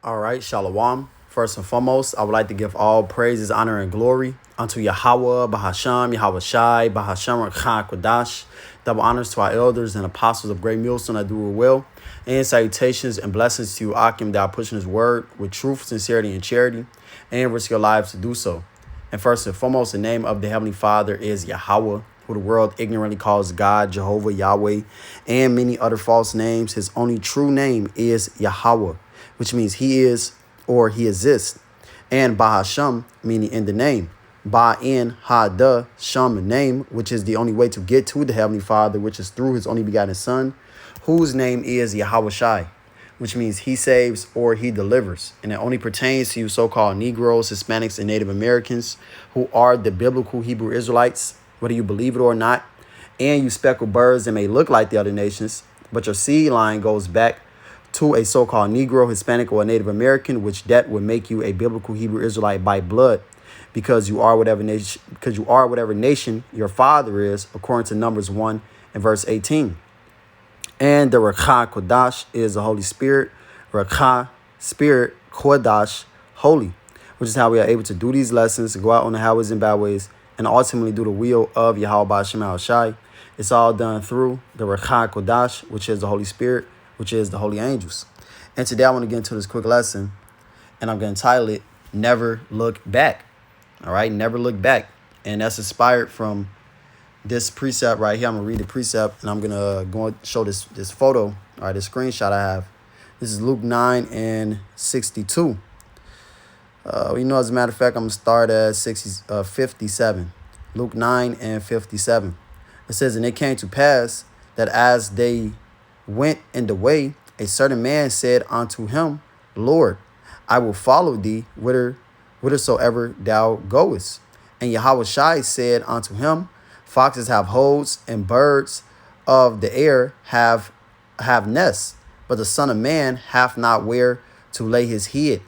All right, Shalom. First and foremost, I would like to give all praises, honor, and glory unto Yahweh, Bahasham, Yahweh Shai, Bahasham, Rakha, Kodash. Double honors to our elders and apostles of Great Millstone that do it well. And salutations and blessings to you, Akim, that are pushing his word with truth, sincerity, and charity, and risk your lives to do so. And first and foremost, the name of the Heavenly Father is Yahweh, who the world ignorantly calls God, Jehovah, Yahweh, and many other false names. His only true name is Yahweh, which means he is or he exists. And Bahasham, meaning in the name. Ba-in, ha-da, sham, name, which is the only way to get to the Heavenly Father, which is through his only begotten Son, whose name is Yahweh Shai, which means he saves or he delivers. And it only pertains to you so-called Negroes, Hispanics, and Native Americans who are the biblical Hebrew Israelites, whether you believe it or not. And you speckled birds that may look like the other nations, but your seed line goes back to a so-called Negro, Hispanic, or a Native American, which that would make you a biblical Hebrew Israelite by blood, because you are whatever nation your father is, according to Numbers 1 and verse 18. And the Rakha Kodash is the Holy Spirit. Rakha, Spirit, Kodash, Holy, which is how we are able to do these lessons, go out on the highways and byways, and ultimately do the will of Yahweh Ba'Shem Shai. It's all done through the Rakha Kodash, which is the Holy Spirit, which is the holy angels. And today I want to get into this quick lesson, and I'm going to title it, Never Look Back. All right, never look back. And that's inspired from this precept right here. I'm going to read the precept, and I'm going to go and show this photo, all right, this screenshot I have. This is Luke 9 and 62. As a matter of fact, I'm going to start at 57. Luke 9 and 57. It says, and it came to pass that as they went in the way, a certain man said unto him, Lord, I will follow thee whithersoever thou goest. And Yahweh Shai said unto him, foxes have holes, and birds of the air have nests, but the Son of Man hath not where to lay his head.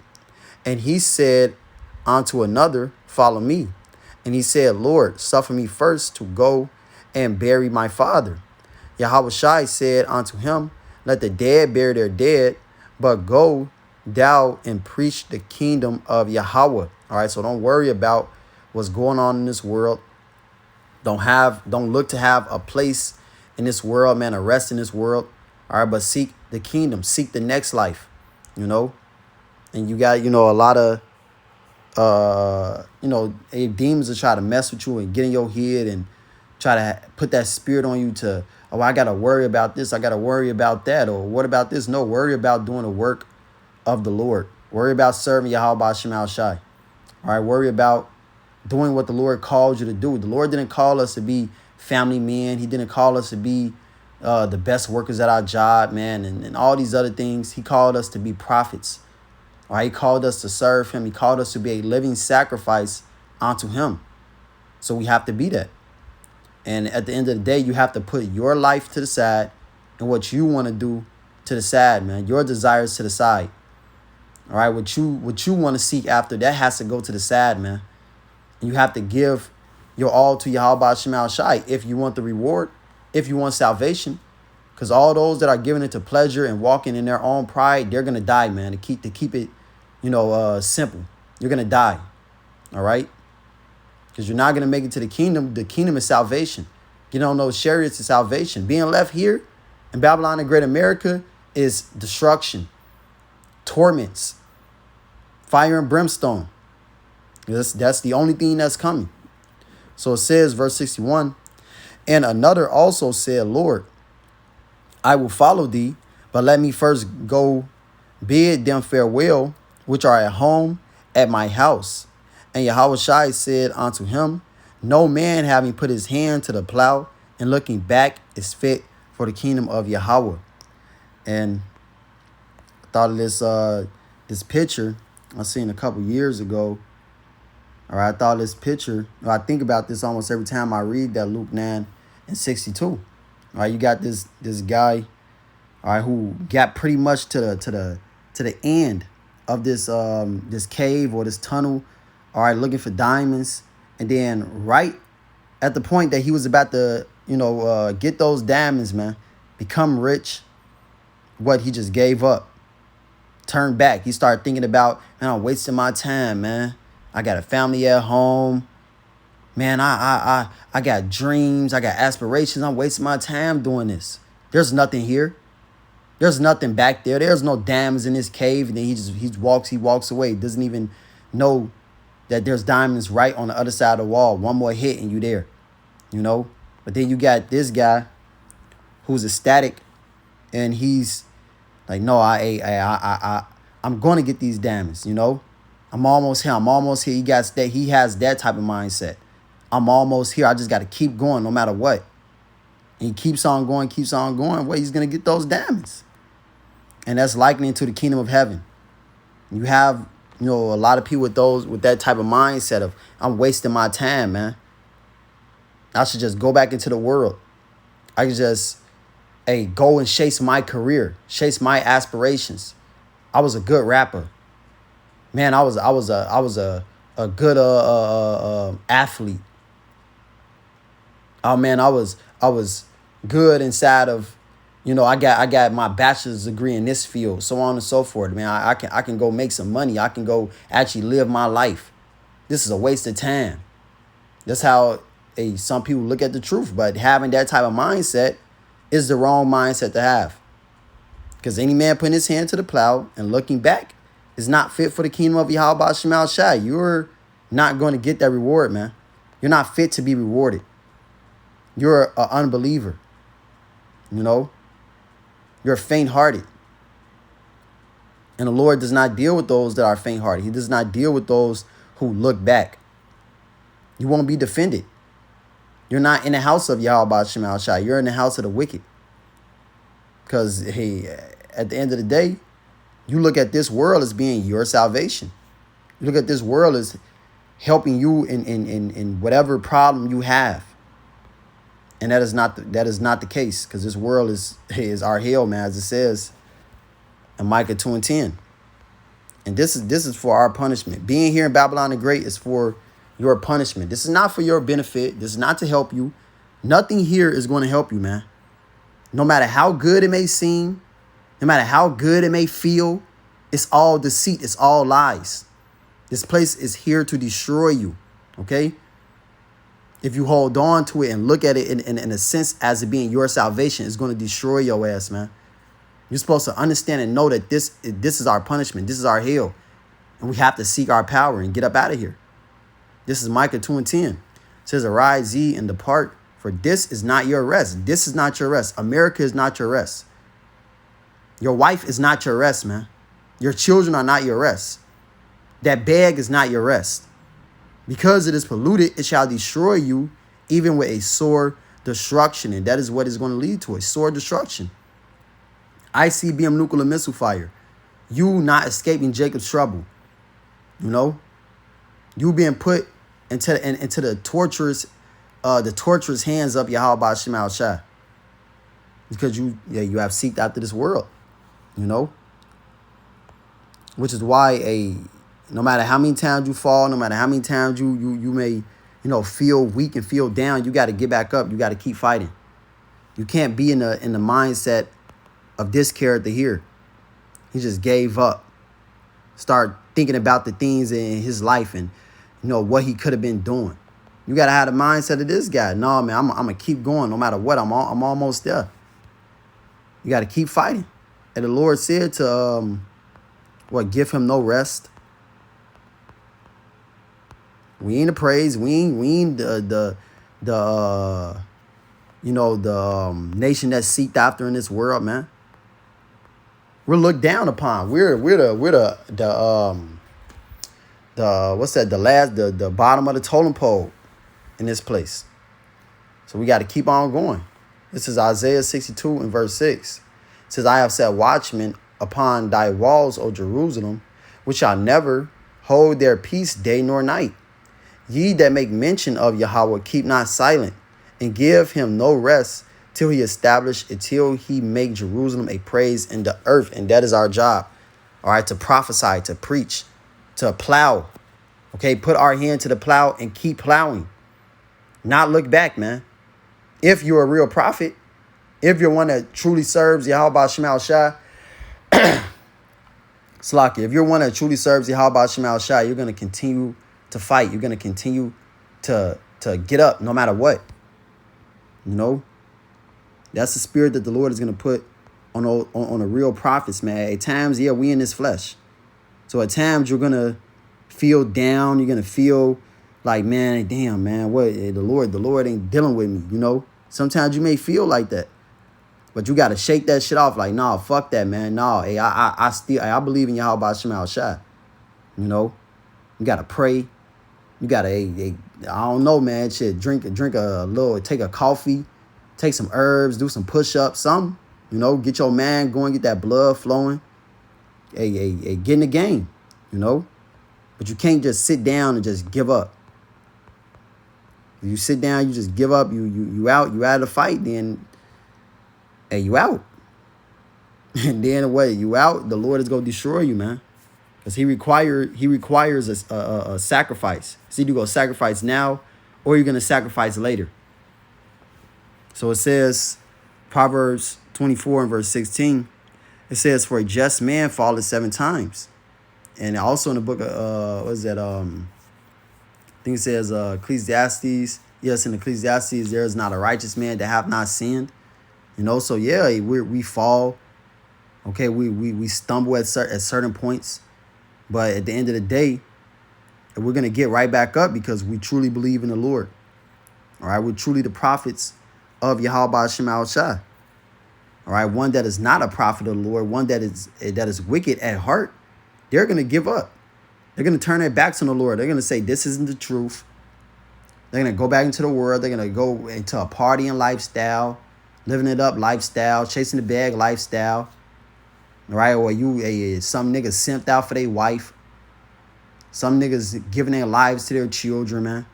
And he said unto another, follow me. And he said, Lord, suffer me first to go and bury my father. Yahweh Shai said unto him, let the dead bury their dead, but go thou and preach the kingdom of Yahweh. All right, so don't worry about what's going on in this world. Don't look to have a place in this world, man, a rest in this world. All right, but seek the kingdom, seek the next life, And you got, a lot of demons will try to mess with you and get in your head and try to put that spirit on you to, I got to worry about this. I got to worry about that. Or what about this? No, worry about doing the work of the Lord. Worry about serving Yahweh Shai. All right, worry about doing what the Lord called you to do. The Lord didn't call us to be family men. He didn't call us to be the best workers at our job, man, and all these other things. He called us to be prophets. All right, he called us to serve him. He called us to be a living sacrifice unto him. So we have to be that. And at the end of the day, you have to put your life to the side and what you want to do to the side, man. Your desires to the side. All right, what you want to seek after, that has to go to the side, man. And you have to give your all to Yahweh Shema Shai if you want the reward, if you want salvation. Because all those that are giving it to pleasure and walking in their own pride, they're going to die, man. To keep it, simple. You're going to die. All right. Because you're not going to make it to the kingdom. The kingdom is salvation. Getting on those chariots is salvation. Being left here in Babylon and Great America is destruction, torments, fire and brimstone. That's the only thing that's coming. So it says, verse 61, and another also said, Lord, I will follow thee, but let me first go bid them farewell, which are at home at my house. And Yahweh Shai said unto him, no man having put his hand to the plow and looking back is fit for the kingdom of Yahweh. And I thought of this picture I seen a couple years ago. All right, I thought this picture, I think about this almost every time I read that Luke 9 and 62. All right, you got this guy, all right, who got pretty much to the end of this cave or this tunnel, all right, looking for diamonds. And then right at the point that he was about to, get those diamonds, man, become rich, he just gave up. turn back. He started thinking about, man, I'm wasting my time, man. I got a family at home. Man, I got dreams. I got aspirations. I'm wasting my time doing this. There's nothing here. There's nothing back there. There's no diamonds in this cave. And then he walks away. He doesn't even know that there's diamonds right on the other side of the wall. One more hit and you there, you know? But then you got this guy who's ecstatic and he's like, no, I'm going to get these diamonds, you know? I'm almost here. I'm almost here. He has that type of mindset. I'm almost here. I just got to keep going no matter what. And he keeps on going. Well, he's going to get those diamonds. And that's likening to the kingdom of heaven. You have, a lot of people with that type of mindset of, I'm wasting my time, man. I should just go back into the world. I could just, go and chase my career, chase my aspirations. I was a good rapper. Man, I was a good athlete. Oh man, I was good inside of, I got my bachelor's degree in this field, so on and so forth. Man, I can go make some money. I can go actually live my life. This is a waste of time. That's how some people look at the truth. But having that type of mindset is the wrong mindset to have. Because any man putting his hand to the plow and looking back is not fit for the kingdom of Yahweh Shemal Shai. You're not going to get that reward, man. You're not fit to be rewarded. You're an unbeliever. You're faint-hearted. And the Lord does not deal with those that are faint-hearted. He does not deal with those who look back. You won't be defended. You're not in the house of Yahweh Shemal Shai. You're in the house of the wicked. Because, at the end of the day, you look at this world as being your salvation. You look at this world as helping you in whatever problem you have. And that is not the case, because this world is our hell, man, as it says in Micah 2:10. And this is for our punishment. Being here in Babylon the Great is for your punishment. This is not for your benefit. This is not to help you. Nothing here is going to help you, man. No matter how good it may seem, no matter how good it may feel, it's all deceit. It's all lies. This place is here to destroy you, okay? If you hold on to it and look at it in a sense as it being your salvation, it's going to destroy your ass, man. You're supposed to understand and know that this is our punishment. This is our hell. And we have to seek our power and get up out of here. This is Micah 2:10. It says, arise ye and depart, for this is not your rest. This is not your rest. America is not your rest. Your wife is not your rest, man. Your children are not your rest. That bag is not your rest. Because it is polluted, it shall destroy you, even with a sore destruction. And that is what is going to lead to, a sore destruction. ICBM nuclear missile fire. You not escaping Jacob's trouble. You being put into the torturous hands of Yahweh Shemal Shai. Because you have seeked after this world. Which is why no matter how many times you fall, no matter how many times you may, feel weak and feel down, you got to get back up. You got to keep fighting. You can't be in the mindset of this character here. He just gave up. Start thinking about the things in his life and, what he could have been doing. You got to have the mindset of this guy. No, man, I'm going to keep going no matter what. I'm almost there. You got to keep fighting. And the Lord said to, give him no rest. We ain't the praise. We ain't the nation that's seeked after in this world, man. We're looked down upon. We're the bottom of the totem pole in this place. So we got to keep on going. This is Isaiah 62 and verse 6. It says, I have set watchmen upon thy walls, O Jerusalem, which shall never hold their peace day nor night. Ye that make mention of Yahweh, keep not silent, and give him no rest till he establish it, till he make Jerusalem a praise in the earth. And that is our job. All right, to prophesy, to preach, to plow. Okay, put our hand to the plow and keep plowing. Not look back, man. If you're a real prophet, if you're one that truly serves Yahweh Shemal Shai, Slaki, if you're one that truly serves Yahweh Shema Shai, you're going to continue to fight. You're going to continue to get up no matter what. You know? That's the spirit that the Lord is going to put on the real prophets, man. At times, yeah, we in this flesh. So at times, you're going to feel down. You're going to feel like, man, damn, man, what the Lord ain't dealing with me, you know? Sometimes you may feel like that. But you got to shake that shit off. Like, nah, fuck that, man. Nah, hey, I believe in Yahweh Shema Shai. You know? You got to pray. You got to, I don't know, man. Shit, drink a little, take a coffee, take some herbs, do some push-ups, something. You know, get your man going, get that blood flowing. Hey, get in the game, you know? But you can't just sit down and just give up. If you sit down, you just give up, you out of the fight, then... Hey, you out. And then what? You out, the Lord is going to destroy you, man. Because he requires a sacrifice. It's either you go sacrifice now or you're going to sacrifice later. So it says, Proverbs 24 and verse 16, it says, for a just man falleth 7 times. And also in the book of, what is that? I think it says Ecclesiastes. Yes, in Ecclesiastes, there is not a righteous man that have not sinned. You know, so yeah, we fall. Okay, we stumble at certain points. But at the end of the day, we're going to get right back up because we truly believe in the Lord. All right, we're truly the prophets of Yahweh Shema Shai. All right, one that is not a prophet of the Lord, one that is wicked at heart, they're going to give up. They're going to turn their backs on the Lord. They're going to say, this isn't the truth. They're going to go back into the world. They're going to go into a partying lifestyle, living it up lifestyle, chasing the bag lifestyle. All right, or some niggas simped out for their wife. Some niggas giving their lives to their children, man.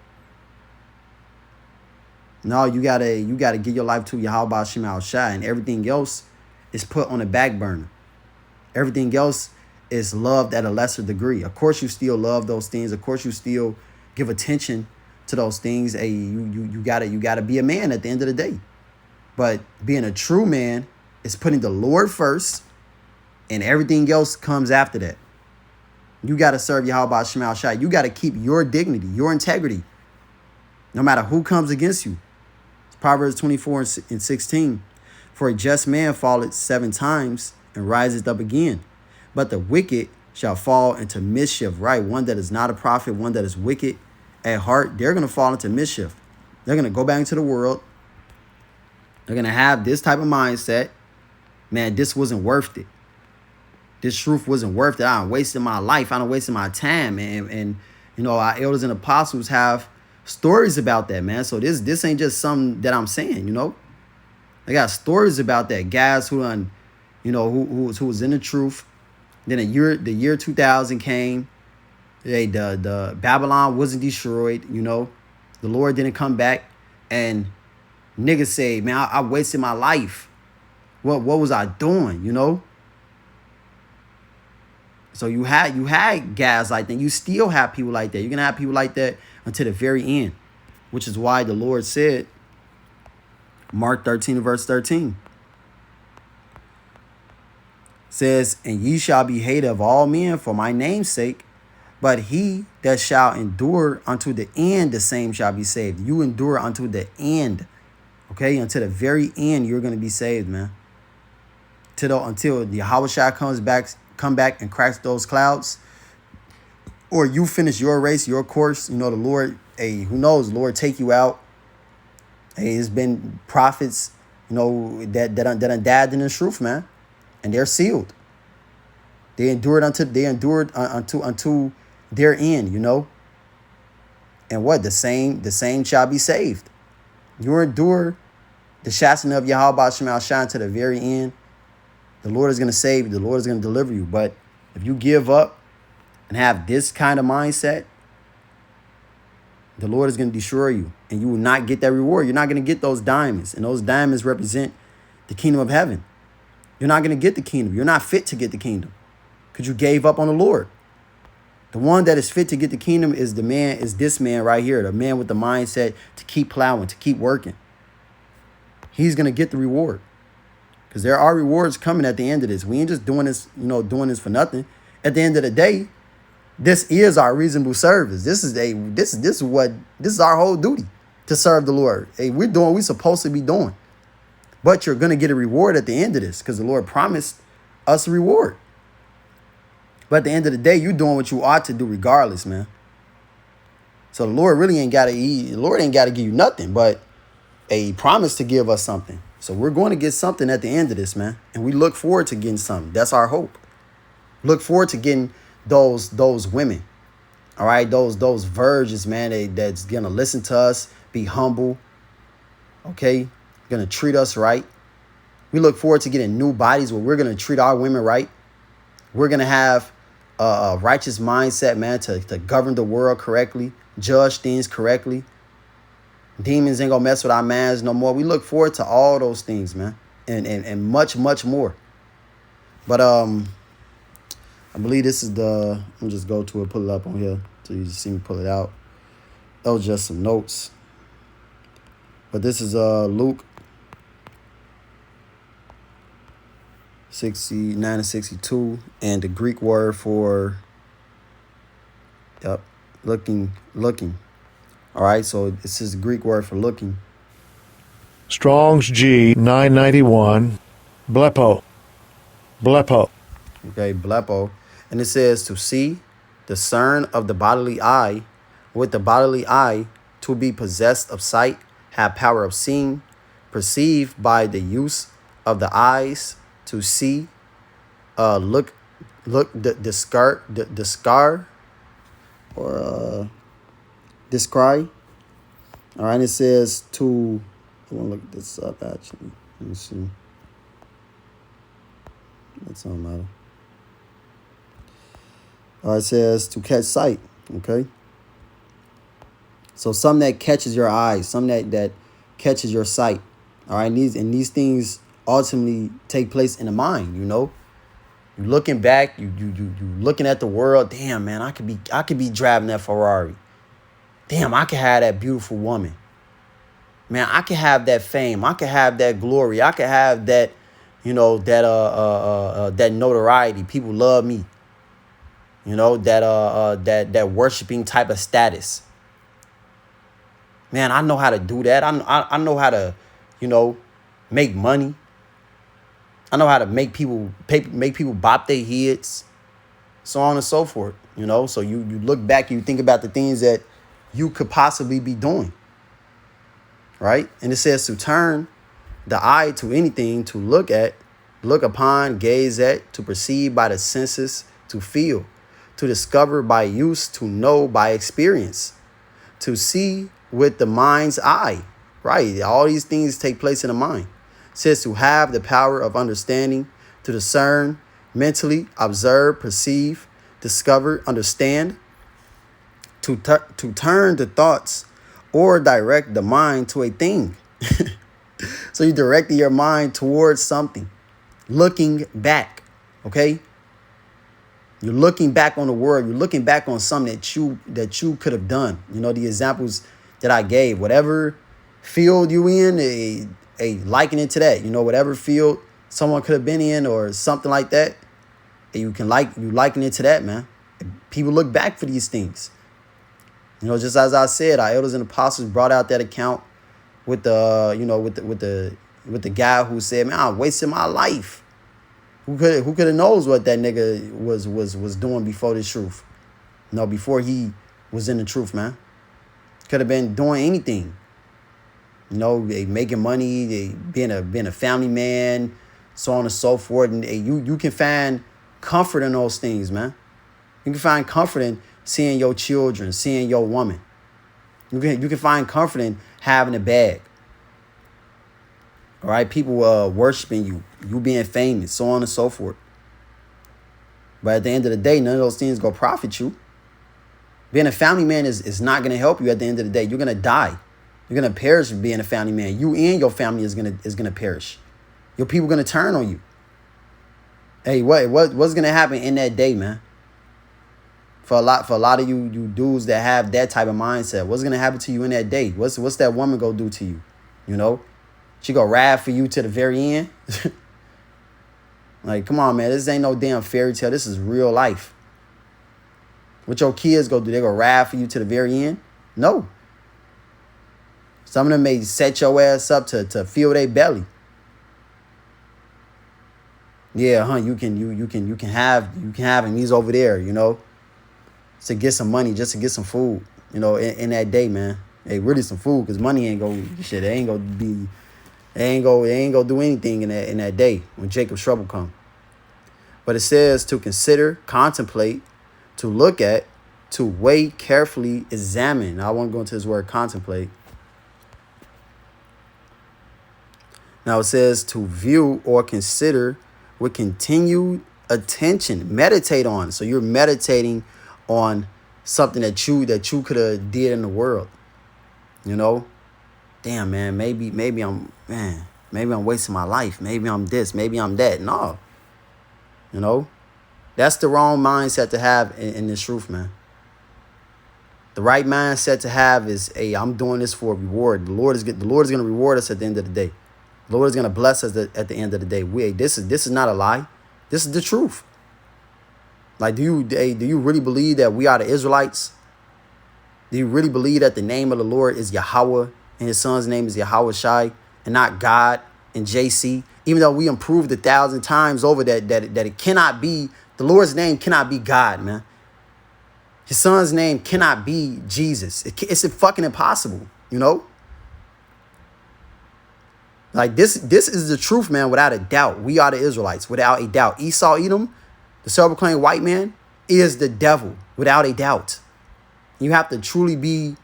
No, you gotta give your life to Yahweh Shema Shai, and everything else is put on the back burner. Everything else is loved at a lesser degree. Of course, you still love those things. Of course, you still give attention to those things. Hey, you gotta be a man at the end of the day. But being a true man is putting the Lord first, and everything else comes after that. You got to serve Yahweh Shema Shai. You got to keep your dignity, your integrity, no matter who comes against you. It's Proverbs 24 and 16. For a just man falleth 7 times and riseth up again. But the wicked shall fall into mischief, right? One that is not a prophet, one that is wicked at heart, they're going to fall into mischief. They're going to go back into the world. They're going to have this type of mindset. Man, this wasn't worth it. This truth wasn't worth it. I done wasted my life. I done wasted my time. And you know, our elders and apostles have stories about that, man. So this ain't just something that I'm saying, you know. They got stories about that. Guys who done, you know, who was in the truth. Then the year 2000 came. The Babylon wasn't destroyed, you know. The Lord didn't come back. And niggas say, man, I wasted my life. What was I doing, you know? So you had guys like that. You still have people like that. You're going to have people like that until the very end, which is why the Lord said, Mark 13 verse 13, says, and ye shall be hated of all men for my name's sake, but he that shall endure unto the end, the same shall be saved. You endure unto the end, okay? Until the very end, you're going to be saved, man. Until the Yahweh Shai come back and cracks those clouds, or you finish your race, your course. You know, the Lord, hey, who knows, the Lord take you out. Hey, it's been prophets, you know, that done died in the truth, man, and they're sealed. They endured unto their end, you know. And what? The same shall be saved. You endure the chastening of Yahweh Shema Shai to the very end. The Lord is going to save you. The Lord is going to deliver you. But if you give up and have this kind of mindset, the Lord is going to destroy you. And you will not get that reward. You're not going to get those diamonds. And those diamonds represent the kingdom of heaven. You're not going to get the kingdom. You're not fit to get the kingdom because you gave up on the Lord. The one that is fit to get the kingdom is this man right here. The man with the mindset to keep plowing, to keep working. He's going to get the reward. Because there are rewards coming at the end of this. We ain't just doing this, you know, doing this for nothing. At At the end of the day, this is our reasonable service. This is our whole duty to serve the Lord. Hey, we're doing what we're supposed to be doing. But you're gonna get a reward at the end of this because the Lord promised us a reward. But at the end of the day, you're doing what you ought to do regardless, man. So the Lord really ain't gotta eat. The Lord ain't gotta give you nothing, but a promise to give us something. So we're going to get something at the end of this, man. And we look forward to getting something. That's our hope. Look forward to getting those women. All right, those virgins, man, that's gonna listen to us, be humble. Okay, gonna treat us right. We look forward to getting new bodies where we're gonna treat our women right. We're gonna have a righteous mindset, man, to govern the world correctly, judge things correctly. Demons ain't gonna mess with our mans no more. We look forward to all those things, man, and much, much more. But I believe this is the. Let me just go to it, pull it up on here so you just see me pull it out. That was just some notes. But this is Luke 69 and 62, and the Greek word for looking. All right, so this is the Greek word for looking. Strong's G 991, blepo. Okay, blepo. And it says to see, discern of the bodily eye, with the bodily eye, to be possessed of sight, have power of seeing, perceive by the use of the eyes, to see, descry. All right, it says to, I want to look this up actually. Let me see. That's all matter. All right, it says to catch sight. Okay. So something that catches your eyes, something that catches your sight. All right, and these things ultimately take place in the mind. You know, you looking back, you looking at the world. Damn, man, I could be driving that Ferrari. Damn, I could have that beautiful woman. Man, I could have that fame. I could have that glory. I could have that, you know, that notoriety. People love me. You know, that worshiping type of status. Man, I know how to do that. I know how to, you know, make money. I know how to make people bop their heads, so on and so forth. You know, so you look back, you think about the things that you could possibly be doing. Right? And it says to turn the eye to anything, to look at, look upon, gaze at, to perceive by the senses, to feel, to discover by use, to know by experience, to see with the mind's eye. Right? All these things take place in the mind. It says to have the power of understanding, to discern, mentally, observe, perceive, discover, understand, to turn the thoughts or direct the mind to a thing. So you direct your mind towards something, looking back. Okay. You're looking back on the world. You're looking back on something that you could have done. You know, the examples that I gave, whatever field you in, liken it to that. You know, whatever field someone could have been in or something like that, you liken it to that, man. People look back for these things. You know, just as I said, our elders and apostles brought out that account with the, you know, with the guy who said, man, I wasted my life. Who could have knows what that nigga was doing before the truth? You know, before he was in the truth, man. Could have been doing anything. You know, making money, being a family man, so on and so forth. And you can find comfort in those things, man. You can find comfort in seeing your children, seeing your woman. You can find comfort in having a bag. All right, people worshiping you being famous, so on and so forth. But at the end of the day, none of those things go profit you. Being a family man is not going to help you at the end of the day. You're going to die. You're going to perish being a family man. You and your family is going to perish. Your people going to turn on you. Hey, what's going to happen in that day, man? For a lot of you dudes that have that type of mindset, what's going to happen to you in that day? What's that woman going to do to you? You know? She gonna ride for you to the very end. Like, come on, man. This ain't no damn fairy tale. This is real life. What your kids go do? They go ride for you to the very end? No. Some of them may set your ass up to fill their belly. Yeah, you can have him. He's over there, to get some money, just to get some food, in that day, man. Hey, really some food, because money ain't gonna do anything in that day when Jacob's trouble come. But it says to consider, contemplate, to look at, to weigh, carefully examine. Now I want to go into this word contemplate. Now it says to view or consider with continued attention. Meditate on. So you're meditating on something that you could have did in the world. Damn, man, maybe I'm wasting my life. Maybe I'm this, maybe I'm that. No. That's the wrong mindset to have in this truth, man. The right mindset to have is, hey, I'm doing this for a reward. The Lord is going to reward us at the end of the day. The Lord is going to bless us at the end of the day. This is not a lie. This is the truth. Like, do you really believe that we are the Israelites? Do you really believe that the name of the Lord is Yahweh and his son's name is Yahweh Shai and not God and JC? Even though we improved 1,000 times over that it cannot be, the Lord's name cannot be God, man. His son's name cannot be Jesus. It's fucking impossible, Like this is the truth, man, without a doubt. We are the Israelites, without a doubt. Esau, Edom, the self-proclaimed white man, is the devil, without a doubt. You have to truly be,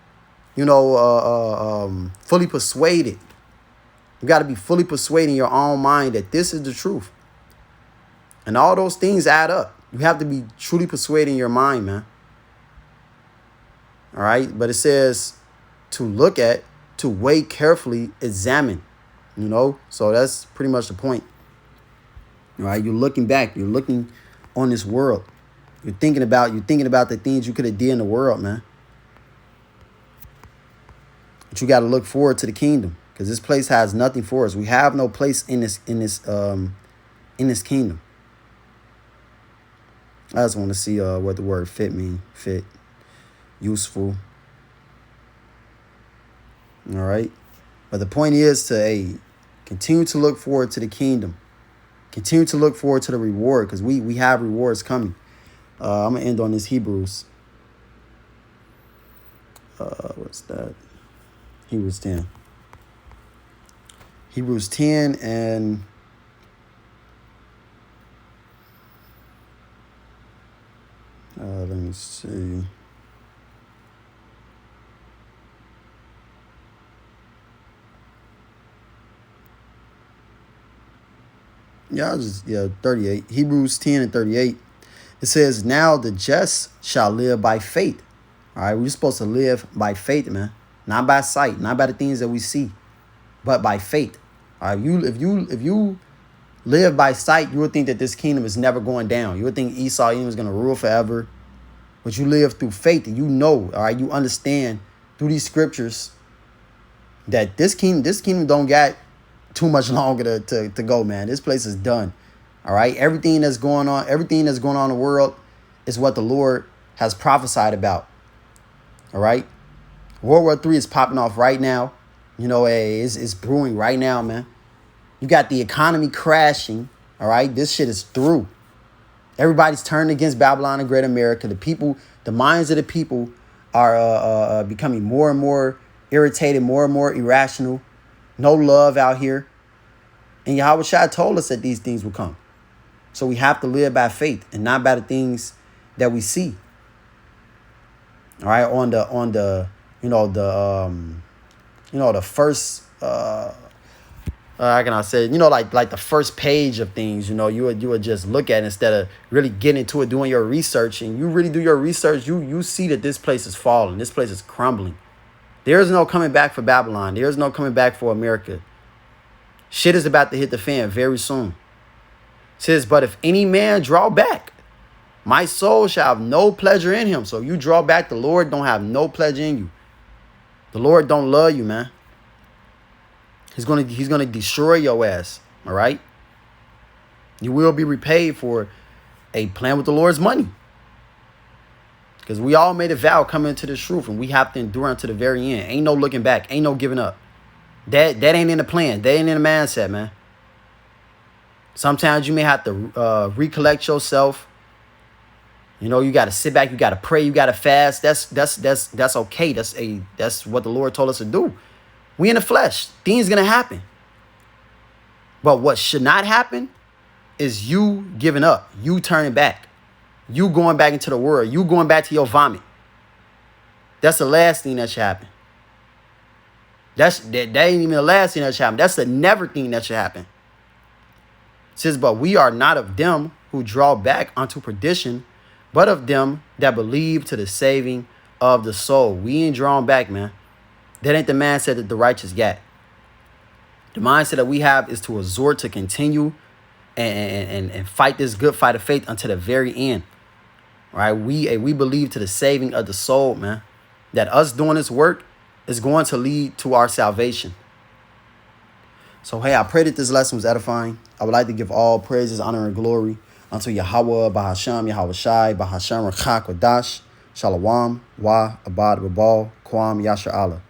fully persuaded. You got to be fully persuaded in your own mind that this is the truth. And all those things add up. You have to be truly persuaded in your mind, man. All right? But it says to look at, to weigh carefully, examine. So that's pretty much the point. All right? You're looking back. You're looking on this world. You're thinking about the things you could have did in the world, man. But you got to look forward to the kingdom, because this place has nothing for us. We have no place in this kingdom. I just want to see what the word fit mean. Fit, useful. All right. But the point is to continue to look forward to the kingdom. Continue to look forward to the reward, because we have rewards coming. I'm going to end on this Hebrews. What's that? Hebrews 10. Hebrews 10 and... let me see. Yeah, 38. Hebrews 10 and 38. It says, now the just shall live by faith. All right, we're supposed to live by faith, man. Not by sight, not by the things that we see, but by faith. All right, if you live by sight, you would think that this kingdom is never going down. You would think Esau is going to rule forever. But you live through faith, and all right, you understand through these scriptures that this kingdom don't got too much longer to go, man. This place is done. All right, everything that's going on in the world is what the Lord has prophesied about. All right, World War III is popping off right now. It's brewing right now, man. You got the economy crashing. All right, this shit is through. Everybody's turned against Babylon and Great America. The minds of the people are becoming more and more irritated, more and more irrational. No love out here. And Yahweh Shai told us that these things will come. So we have to live by faith and not by the things that we see. All right, the first how can I say, like the first page of things, you would just look at it instead of really getting into it, doing your research. And you really do your research, you see that this place is falling, this place is crumbling. There's no coming back for Babylon. There's no coming back for America. Shit is about to hit the fan very soon. It says, but if any man draw back, my soul shall have no pleasure in him. So you draw back, the Lord don't have no pleasure in you. The Lord don't love you, man. He's gonna destroy your ass. All right. You will be repaid for playing with the Lord's money. Because we all made a vow coming into this truth, and we have to endure unto the very end. Ain't no looking back. Ain't no giving up. That ain't in the plan. That ain't in the mindset, man. Sometimes you may have to recollect yourself. You know, you got to sit back. You got to pray. You got to fast. That's okay. That's what the Lord told us to do. We in the flesh. Things gonna happen. But what should not happen is you giving up. You turning back. You going back into the world. You going back to your vomit. That's the last thing that should happen. That ain't even the last thing that should happen. That's the never thing that should happen. It says, but we are not of them who draw back unto perdition, but of them that believe to the saving of the soul. We ain't drawn back, man. That ain't the mindset that the righteous got. The mindset that we have is to exhort to continue and fight this good fight of faith until the very end. Right? We believe to the saving of the soul, man. That us doing this work is going to lead to our salvation. So, hey, I pray that this lesson was edifying. I would like to give all praises, honor, and glory unto Yahweh, Bahasham, Yahweh Shai, Bahasham, Rakha, Kodash, Shalom, Wa, Abad, Babal, Kwam, Yasher Allah.